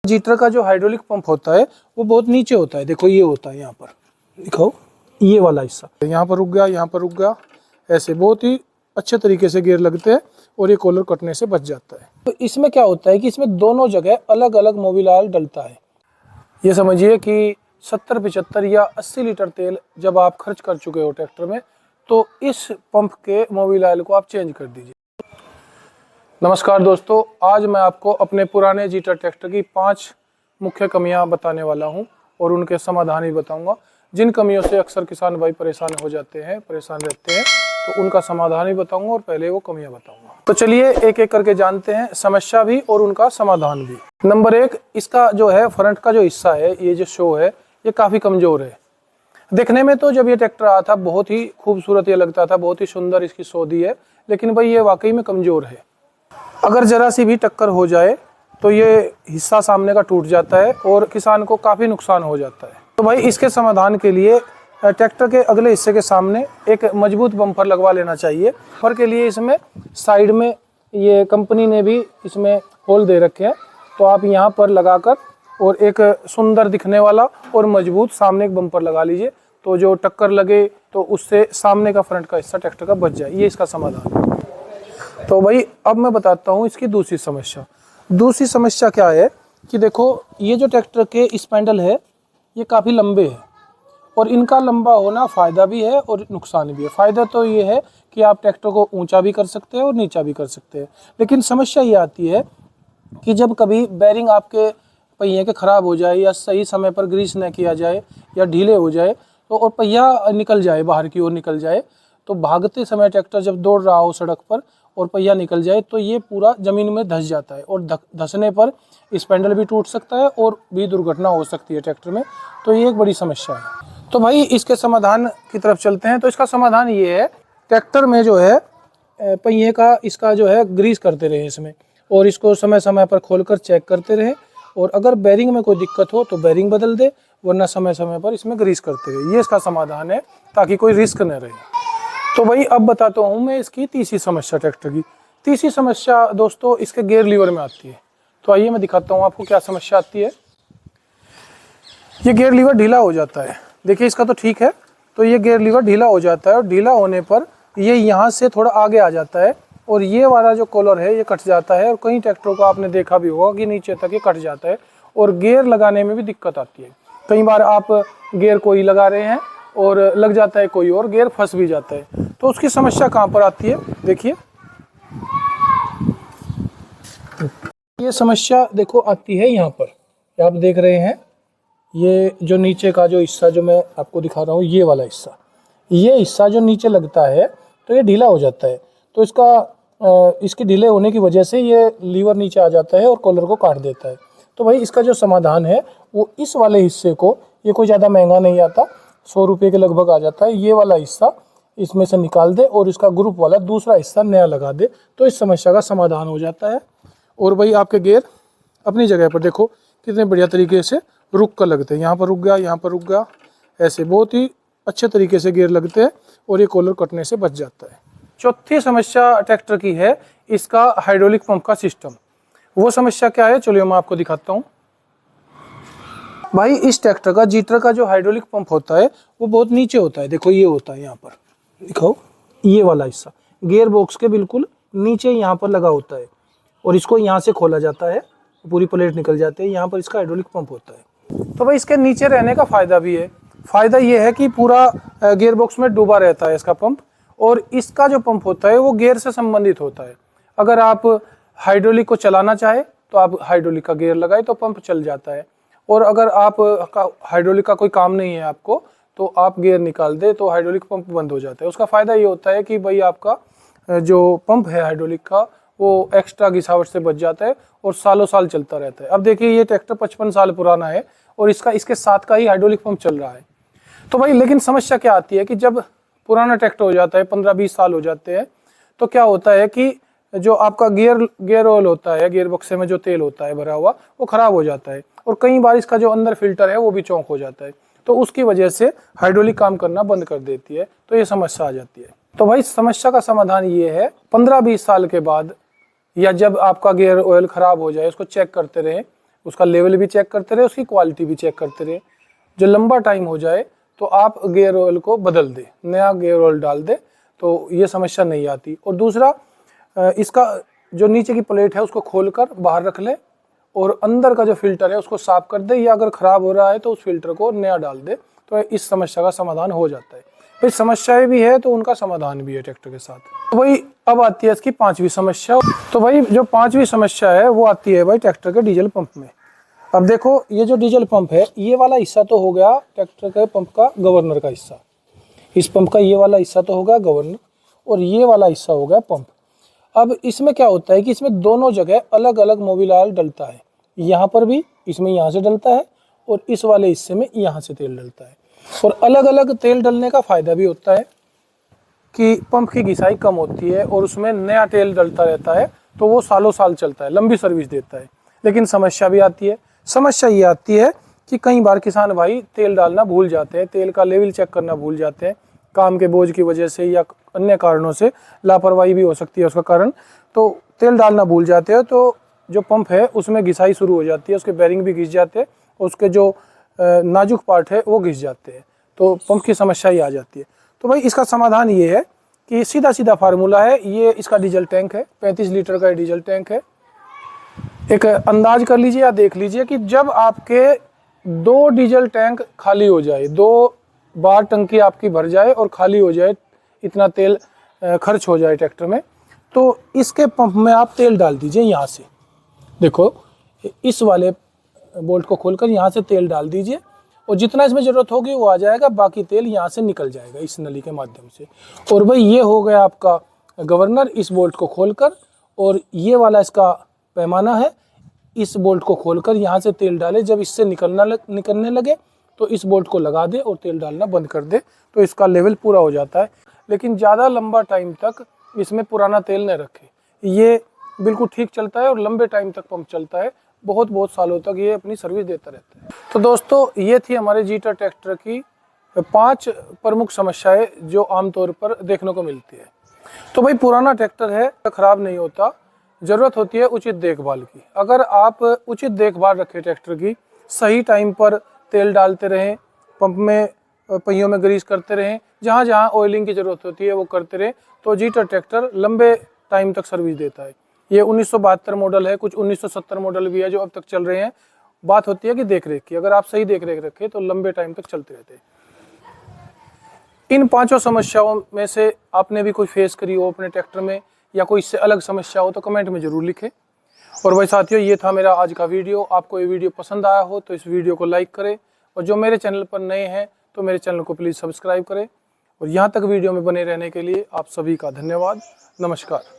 Jitter का जो hydraulic pump होता है वो बहुत नीचे होता है। देखो ये होता है यहाँ पर, दिखाओ ये वाला हिस्सा, यहाँ पर रुक गया, यहाँ पर रुक गया, ऐसे बहुत ही अच्छे तरीके से गियर लगते हैं और ये कॉलर कटने से बच जाता है। तो इसमें क्या होता है कि इसमें दोनों जगह अलग अलग मोबिल ऑयल डलता है। ये समझिए कि 70, 75 या 80 लीटर तेल जब आप खर्च कर चुके हो ट्रैक्टर में, तो इस पंप के मोबिल ऑयल को आप चेंज कर दीजिए। नमस्कार दोस्तों, आज मैं आपको अपने पुराने जीटर ट्रैक्टर की 5 मुख्य कमियां बताने वाला हूं और उनके समाधान भी बताऊंगा। जिन कमियों से अक्सर किसान भाई परेशान हो जाते हैं, परेशान रहते हैं, तो उनका समाधान भी बताऊंगा और पहले वो कमियां बताऊंगा। तो चलिए एक एक करके जानते हैं, समस्या भी और उनका समाधान भी। नंबर 1, इसका जो है फ्रंट का जो हिस्सा है, ये जो शो है, ये काफ़ी कमज़ोर है। देखने में तो जब ये ट्रैक्टर आया था बहुत ही खूबसूरत ये लगता था, बहुत ही सुंदर इसकी सौदी है, लेकिन भाई ये वाकई में कमज़ोर है। अगर ज़रा सी भी टक्कर हो जाए तो ये हिस्सा सामने का टूट जाता है और किसान को काफ़ी नुकसान हो जाता है। तो भाई इसके समाधान के लिए ट्रैक्टर के अगले हिस्से के सामने एक मजबूत बम्पर लगवा लेना चाहिए। बम्पर के लिए इसमें साइड में ये कंपनी ने भी इसमें होल दे रखे हैं, तो आप यहाँ पर लगाकर और एक सुंदर दिखने वाला और मजबूत सामने एक बम्पर लगा लीजिए, तो जो टक्कर लगे तो उससे सामने का फ्रंट का हिस्सा ट्रैक्टर का बच जाए। ये इसका समाधान है। तो भाई अब मैं बताता हूँ इसकी दूसरी समस्या। दूसरी समस्या क्या है कि देखो ये जो ट्रैक्टर के स्पैंडल है ये काफ़ी लंबे हैं और इनका लंबा होना फ़ायदा भी है और नुकसान भी है। फ़ायदा तो ये है कि आप ट्रैक्टर को ऊंचा भी कर सकते हैं और नीचा भी कर सकते हैं, लेकिन समस्या ये आती है कि जब कभी बैरिंग आपके पहिए के ख़राब हो जाए या सही समय पर ग्रीस न किया जाए या ढीले हो जाए तो और पहिया निकल जाए, बाहर की ओर निकल जाए, तो भागते समय ट्रैक्टर जब दौड़ रहा हो सड़क पर और पहिया निकल जाए तो ये पूरा ज़मीन में धंस जाता है और धंसने पर स्पैंडल भी टूट सकता है और भी दुर्घटना हो सकती है ट्रैक्टर में। तो ये एक बड़ी समस्या है। तो भाई इसके समाधान की तरफ चलते हैं। तो इसका समाधान ये है, ट्रैक्टर में जो है पहिए का इसका जो है ग्रीस करते रहे इसमें, और इसको समय समय पर खोलकर चेक करते रहे, और अगर बैरिंग में कोई दिक्कत हो तो बैरिंग बदल दे, वरना समय समय पर इसमें ग्रीस करते रहे। ये इसका समाधान है ताकि कोई रिस्क न रहे। तो भाई अब बताता हूँ मैं इसकी तीसरी समस्या ट्रैक्टर की। तीसरी समस्या दोस्तों इसके गियर लीवर में आती है। तो आइए मैं दिखाता हूँ आपको क्या समस्या आती है। ये गियर लीवर ढीला हो जाता है। देखिए इसका तो ठीक है, तो ये गियर लीवर ढीला हो जाता है और ढीला होने पर ये यहाँ से थोड़ा आगे आ जाता है और ये वाला जो कॉलर है ये कट जाता है, और कई ट्रैक्टरों को आपने देखा भी होगा कि नीचे तक ये कट जाता है और गियर लगाने में भी दिक्कत आती है। कई बार आप गियर कोई लगा रहे हैं और लग जाता है कोई और, गियर फंस भी जाता है। तो उसकी समस्या कहाँ पर आती है, देखिए ये समस्या देखो आती है यहाँ पर, आप देख रहे हैं ये जो नीचे का जो हिस्सा जो मैं आपको दिखा रहा हूँ, ये वाला हिस्सा, ये हिस्सा जो नीचे लगता है तो ये ढीला हो जाता है। तो इसके ढीले होने की वजह से ये लीवर नीचे आ जाता है और कॉलर को काट देता है। तो भाई इसका जो समाधान है वो इस वाले हिस्से को, ये कोई ज़्यादा महंगा नहीं आता, 100 रुपये के लगभग आ जाता है, ये वाला हिस्सा इसमें से निकाल दे और इसका ग्रुप वाला दूसरा हिस्सा नया लगा दे, तो इस समस्या का समाधान हो जाता है। और भाई आपके गियर अपनी जगह पर देखो कितने बढ़िया तरीके से रुक कर लगते हैं, यहाँ पर रुक गया, यहाँ पर रुक गया, ऐसे बहुत ही अच्छे तरीके से गियर लगते हैं और ये कॉलर कटने से बच जाता है। चौथी समस्या ट्रैक्टर की है इसका हाइड्रोलिक पंप का सिस्टम। वो समस्या क्या है चलिए मैं आपको दिखाता हूँ। भाई इस ट्रैक्टर का जीटर का जो हाइड्रोलिक पंप होता है वो बहुत नीचे होता है। देखो ये होता है, यहाँ पर दिखाओ ये वाला हिस्सा गियर बॉक्स के बिल्कुल नीचे यहाँ पर लगा होता है, और इसको यहाँ से खोला जाता है, पूरी प्लेट निकल जाती है, यहाँ पर इसका हाइड्रोलिक पंप होता है। तो भाई इसके नीचे रहने का फ़ायदा भी है। फ़ायदा ये है कि पूरा गियर बॉक्स में डूबा रहता है इसका पंप, और इसका जो पंप होता है वो गियर से संबंधित होता है। अगर आप हाइड्रोलिक को चलाना चाहे तो आप हाइड्रोलिक का गियर लगाए तो पंप चल जाता है, और अगर आप हाइड्रोलिक का कोई काम नहीं है आपको तो आप गियर निकाल दे तो हाइड्रोलिक पंप बंद हो जाता है। उसका फ़ायदा ये होता है कि भाई आपका जो पंप है हाइड्रोलिक का वो एक्स्ट्रा घिसावट से बच जाता है और सालों साल चलता रहता है। अब देखिए ये ट्रैक्टर 55 साल पुराना है और इसके साथ का ही हाइड्रोलिक पंप चल रहा है। तो भाई लेकिन समस्या क्या आती है कि जब पुराना ट्रैक्टर हो जाता है, 15-20 साल हो जाते हैं, तो क्या होता है कि जो आपका गियर ऑयल होता है, गियर बक्से में जो तेल होता है भरा हुआ, वो ख़राब हो जाता है, और कई बार इसका जो अंदर फिल्टर है वो भी चौंक हो जाता है। तो उसकी वजह से हाइड्रोलिक काम करना बंद कर देती है, तो ये समस्या आ जाती है। तो भाई समस्या का समाधान ये है, 15-20 साल के बाद या जब आपका गियर ऑयल ख़राब हो जाए उसको चेक करते रहें, उसका लेवल भी चेक करते रहे, उसकी क्वालिटी भी चेक करते रहे। जो लंबा टाइम हो जाए तो आप गियर ऑयल को बदल दे, नया गियर ऑयल डाल दे, तो ये समस्या नहीं आती। और दूसरा, इसका जो नीचे की प्लेट है उसको खोलकर बाहर रख ले और अंदर का जो फिल्टर है उसको साफ कर दे, या अगर खराब हो रहा है तो उस फिल्टर को नया डाल दे, तो इस समस्या का समाधान हो जाता है। भाई समस्याएं भी है तो उनका समाधान भी है ट्रैक्टर के साथ। तो भाई अब आती है इसकी पांचवी समस्या। तो भाई जो पांचवी समस्या है वो आती है भाई ट्रैक्टर के डीजल पंप में। अब देखो, ये जो डीजल पंप है, ये वाला हिस्सा तो हो गया ट्रैक्टर के पंप का गवर्नर का हिस्सा। इस पंप का ये वाला हिस्सा तो हो गया गवर्नर, और ये वाला हिस्सा हो गया पंप। अब इसमें क्या होता है कि इसमें दोनों जगह अलग अलग मोबिल ऑयल डलता है। यहाँ पर भी इसमें यहाँ से डलता है, और इस वाले हिस्से में यहाँ से तेल डलता है। और अलग अलग तेल डलने का फायदा भी होता है कि पंप की घिसाई कम होती है और उसमें नया तेल डलता रहता है, तो वो सालों साल चलता है, लंबी सर्विस देता है। लेकिन समस्या भी आती है। समस्या ये आती है कि कई बार किसान भाई तेल डालना भूल जाते हैं, तेल का लेवल चेक करना भूल जाते हैं, काम के बोझ की वजह से या अन्य कारणों से, लापरवाही भी हो सकती है उसका कारण, तो तेल डालना भूल जाते हैं, तो जो पंप है उसमें घिसाई शुरू हो जाती है, उसके बेरिंग भी घिस जाते हैं, उसके जो नाजुक पार्ट है वो घिस जाते हैं, तो पंप की समस्या ही आ जाती है। तो भाई इसका समाधान ये है कि सीधा सीधा फार्मूला है। ये इसका डीजल टैंक है, 35 लीटर का डीजल टैंक है। एक अंदाज कर लीजिए या देख लीजिए कि जब आपके 2 डीजल टैंक खाली हो जाए, 2 बार टंकी आपकी भर जाए और खाली हो जाए, इतना तेल खर्च हो जाए ट्रैक्टर में, तो इसके पंप में आप तेल डाल दीजिए। यहाँ से देखो, इस वाले बोल्ट को खोलकर यहाँ से तेल डाल दीजिए, और जितना इसमें ज़रूरत होगी वो आ जाएगा, बाकी तेल यहाँ से निकल जाएगा इस नली के माध्यम से। और भाई ये हो गया आपका गवर्नर। इस बोल्ट को खोलकर, और ये वाला इसका पैमाना है, इस बोल्ट को खोलकर यहाँ से तेल डाले, जब इससे निकलने लगे तो इस बोल्ट को लगा दे और तेल डालना बंद कर दे, तो इसका लेवल पूरा हो जाता है। लेकिन ज़्यादा लंबा टाइम तक इसमें पुराना तेल न रखे, ये बिल्कुल ठीक चलता है और लंबे टाइम तक पंप चलता है, बहुत सालों तक ये अपनी सर्विस देता रहता है। तो दोस्तों, ये थी हमारे जीटर ट्रैक्टर की 5 प्रमुख समस्याएं जो आमतौर पर देखने को मिलती है। तो भाई पुराना ट्रैक्टर है, खराब नहीं होता, ज़रूरत होती है उचित देखभाल की। अगर आप उचित देखभाल रखें ट्रैक्टर की, सही टाइम पर तेल डालते रहें, पंप में पहियों में ग्रीस करते रहें, जहाँ जहाँ ऑयलिंग की ज़रूरत होती है वो करते रहें, तो जीटर ट्रैक्टर लंबे टाइम तक सर्विस देता है। ये 1972 मॉडल है, कुछ 1970 मॉडल भी है जो अब तक चल रहे हैं। बात होती है कि देख रेख की, अगर आप सही देख रेख रखें तो लंबे टाइम तक चलते रहते हैं। इन 5 समस्याओं में से आपने भी कोई फेस करी हो अपने ट्रैक्टर में, या कोई इससे अलग समस्या हो, तो कमेंट में ज़रूर लिखें। और भाई साथियों, ये था मेरा आज का वीडियो। आपको ये वीडियो पसंद आया हो तो इस वीडियो को लाइक करें, और जो मेरे चैनल पर नए हैं तो मेरे चैनल को प्लीज़ सब्सक्राइब करें। और यहाँ तक वीडियो में बने रहने के लिए आप सभी का धन्यवाद। नमस्कार।